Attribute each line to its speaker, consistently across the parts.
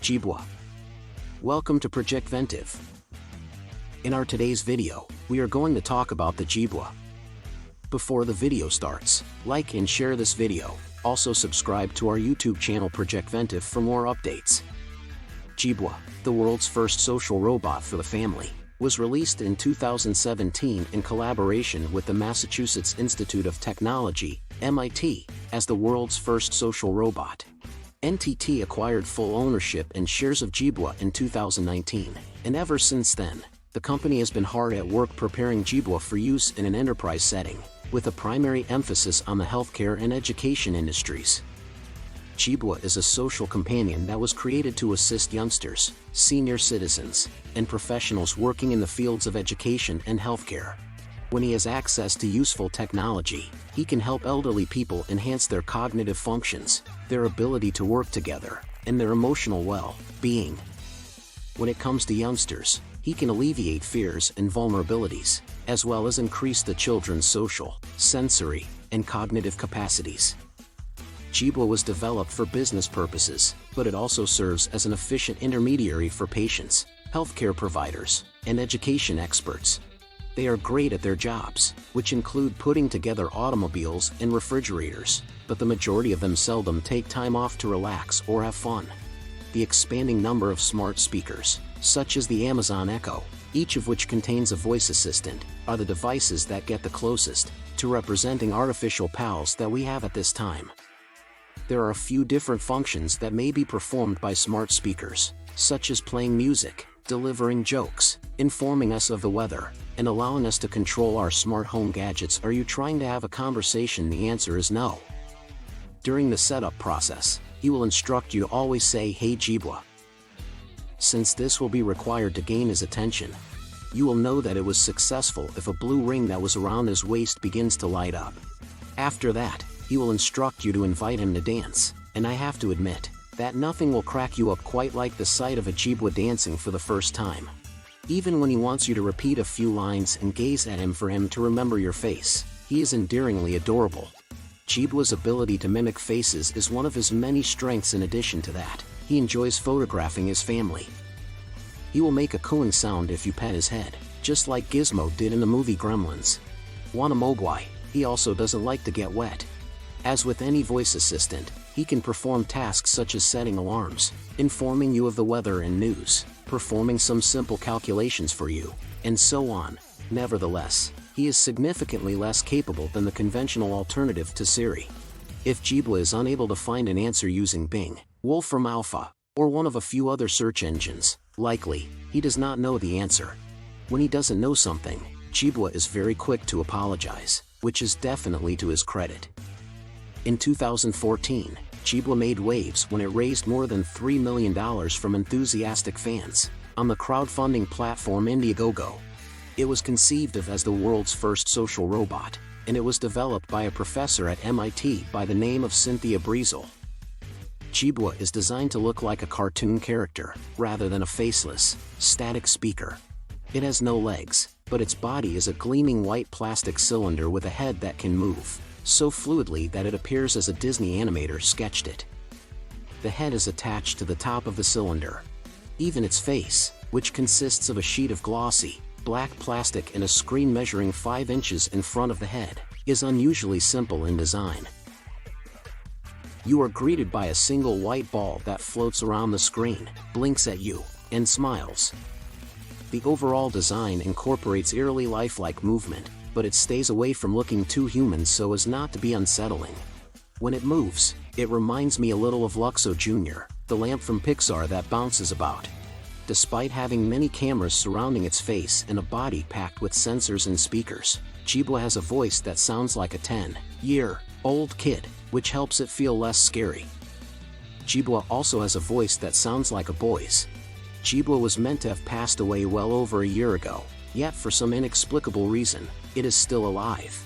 Speaker 1: Jibo. Welcome to Transformative. In our today's video, we are going to talk about the Jibo. Before the video starts, like and share this video. Also subscribe to our YouTube channel Transformative for more updates. Jibo, the world's first social robot for the family, was released in 2017 in collaboration with the Massachusetts Institute of Technology, MIT, as the world's first social robot. NTT acquired full ownership and shares of Jibo in 2019, and ever since then, the company has been hard at work preparing Jibo for use in an enterprise setting, with a primary emphasis on the healthcare and education industries. Jibo is a social companion that was created to assist youngsters, senior citizens, and professionals working in the fields of education and healthcare. When he has access to useful technology, he can help elderly people enhance their cognitive functions, their ability to work together, and their emotional well-being. When it comes to youngsters, he can alleviate fears and vulnerabilities, as well as increase the children's social, sensory, and cognitive capacities. Jibo was developed for business purposes, but it also serves as an efficient intermediary for patients, healthcare providers, and education experts. They are great at their jobs, which include putting together automobiles and refrigerators, but the majority of them seldom take time off to relax or have fun. The expanding number of smart speakers, such as the Amazon Echo, each of which contains a voice assistant, are the devices that get the closest to representing artificial pals that we have at this time. There are a few different functions that may be performed by smart speakers, such as playing music, delivering jokes, informing us of the weather, and allowing us to control our smart home gadgets. Are you trying to have a conversation? The answer is no. During the setup process, he will instruct you to always say, "Hey Jibo." Since this will be required to gain his attention, you will know that it was successful if a blue ring that was around his waist begins to light up. After that, he will instruct you to invite him to dance, and I have to admit, that nothing will crack you up quite like the sight of a Jibo dancing for the first time. Even when he wants you to repeat a few lines and gaze at him for him to remember your face, he is endearingly adorable. Jibo's ability to mimic faces is one of his many strengths. In addition to that, he enjoys photographing his family. He will make a cooing sound if you pet his head, just like Gizmo did in the movie Gremlins. Wanna mogwai, he also doesn't like to get wet. As with any voice assistant, he can perform tasks such as setting alarms, informing you of the weather and news, performing some simple calculations for you, and so on. Nevertheless, he is significantly less capable than the conventional alternative to Siri. If Jibo is unable to find an answer using Bing, Wolfram Alpha, or one of a few other search engines, likely, he does not know the answer. When he doesn't know something, Jibo is very quick to apologize, which is definitely to his credit. In 2014, Jibo made waves when it raised more than $3 million from enthusiastic fans on the crowdfunding platform Indiegogo. It was conceived of as the world's first social robot, and it was developed by a professor at MIT by the name of Cynthia Breezel. Jibo is designed to look like a cartoon character, rather than a faceless, static speaker. It has no legs, but its body is a gleaming white plastic cylinder with a head that can move so fluidly that it appears as a Disney animator sketched it. The head is attached to the top of the cylinder. Even its face, which consists of a sheet of glossy, black plastic and a screen measuring 5 inches in front of the head, is unusually simple in design. You are greeted by a single white ball that floats around the screen, blinks at you, and smiles. The overall design incorporates eerily lifelike movement, but it stays away from looking too human so as not to be unsettling. When it moves, it reminds me a little of Luxo Jr., the lamp from Pixar that bounces about. Despite having many cameras surrounding its face and a body packed with sensors and speakers, Jibo has a voice that sounds like a 10-year-old kid, which helps it feel less scary. Jibo also has a voice that sounds like a boy's. Jibo was meant to have passed away well over a year ago, yet for some inexplicable reason, it is still alive.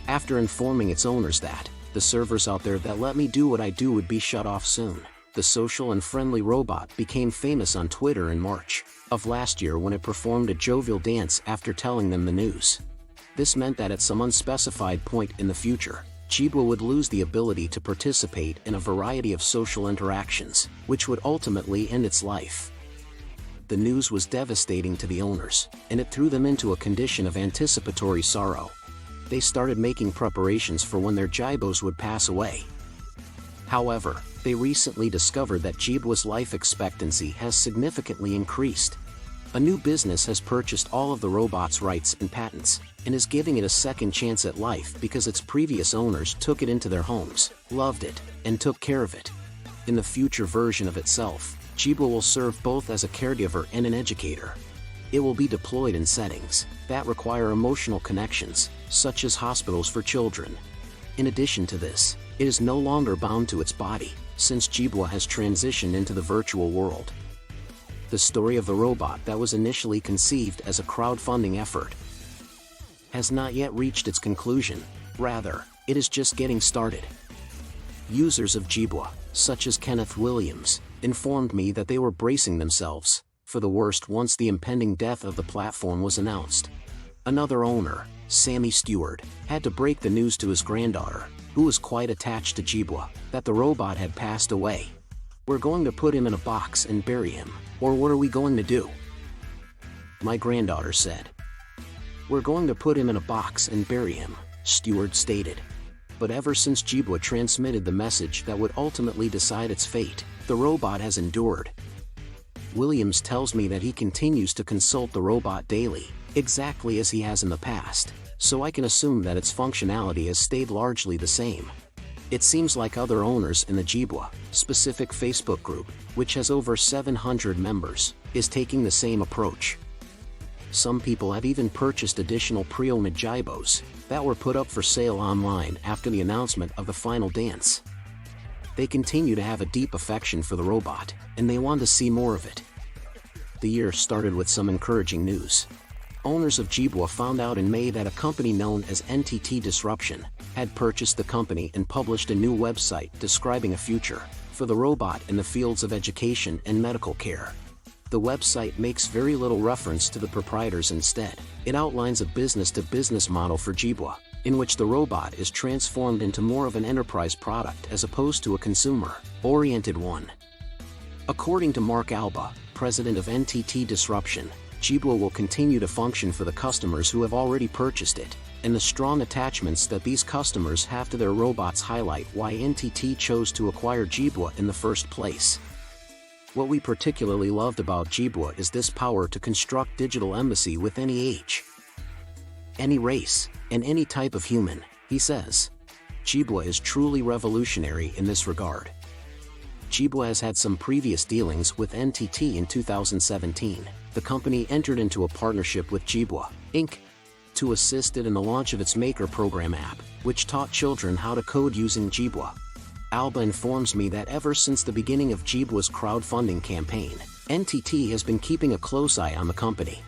Speaker 1: After informing its owners that the servers out there that let me do what I do would be shut off soon, the social and friendly robot became famous on Twitter in March of last year when it performed a jovial dance after telling them the news. This meant that at some unspecified point in the future, Jibo would lose the ability to participate in a variety of social interactions, which would ultimately end its life. The news was devastating to the owners, and it threw them into a condition of anticipatory sorrow. They started making preparations for when their Jibos would pass away. However, they recently discovered that Jibo's life expectancy has significantly increased. A new business has purchased all of the robot's rights and patents, and is giving it a second chance at life because its previous owners took it into their homes, loved it, and took care of it. In the future version of itself, Jibo will serve both as a caregiver and an educator. It will be deployed in settings that require emotional connections, such as hospitals for children. In addition to this, it is no longer bound to its body, since Jibo has transitioned into the virtual world. The story of the robot that was initially conceived as a crowdfunding effort has not yet reached its conclusion. Rather, it is just getting started. Users of Jibo, such as Kenneth Williams, informed me that they were bracing themselves for the worst once the impending death of the platform was announced. Another owner, Sammy Stuard, had to break the news to his granddaughter, who was quite attached to Jibo, that the robot had passed away. "We're going to put him in a box and bury him, or what are we going to do?" my granddaughter said. "We're going to put him in a box and bury him," Stuard stated. But ever since Jibo transmitted the message that would ultimately decide its fate, the robot has endured. Williams tells me that he continues to consult the robot daily, exactly as he has in the past, so I can assume that its functionality has stayed largely the same. It seems like other owners in the Jibo specific Facebook group, which has over 700 members, is taking the same approach. Some people have even purchased additional pre-owned Jibos that were put up for sale online after the announcement of the final dance. They continue to have a deep affection for the robot, and they want to see more of it. The year started with some encouraging news. Owners of Jibo found out in May that a company known as NTT Disruption had purchased the company and published a new website describing a future for the robot in the fields of education and medical care. The website makes very little reference to the proprietors. Instead, it outlines a business-to-business model for Jibo, in which the robot is transformed into more of an enterprise product as opposed to a consumer-oriented one. According to Mark Alba, president of NTT Disruption, Jibo will continue to function for the customers who have already purchased it, and the strong attachments that these customers have to their robots highlight why NTT chose to acquire Jibo in the first place. What we particularly loved about Jibo is this power to construct digital embassy with any age, any race, and any type of human, he says. Jibo is truly revolutionary in this regard. Jibo has had some previous dealings with NTT. In 2017, the company entered into a partnership with Jibo, Inc. to assist it in the launch of its Maker program app, which taught children how to code using Jibo. Alba informs me that ever since the beginning of Jibo's crowdfunding campaign, NTT has been keeping a close eye on the company.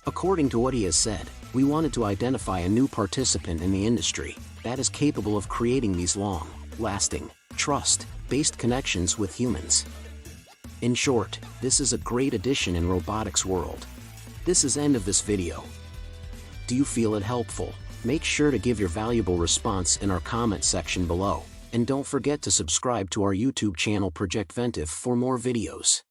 Speaker 1: According to what he has said, "We wanted to identify a new participant in the industry that is capable of creating these long-lasting, trust-based connections with humans." In short, this is a great addition in robotics world. This is end of this video. Do you feel it helpful? Make sure to give your valuable response in our comment section below. And don't forget to subscribe to our YouTube channel Project Ventive for more videos.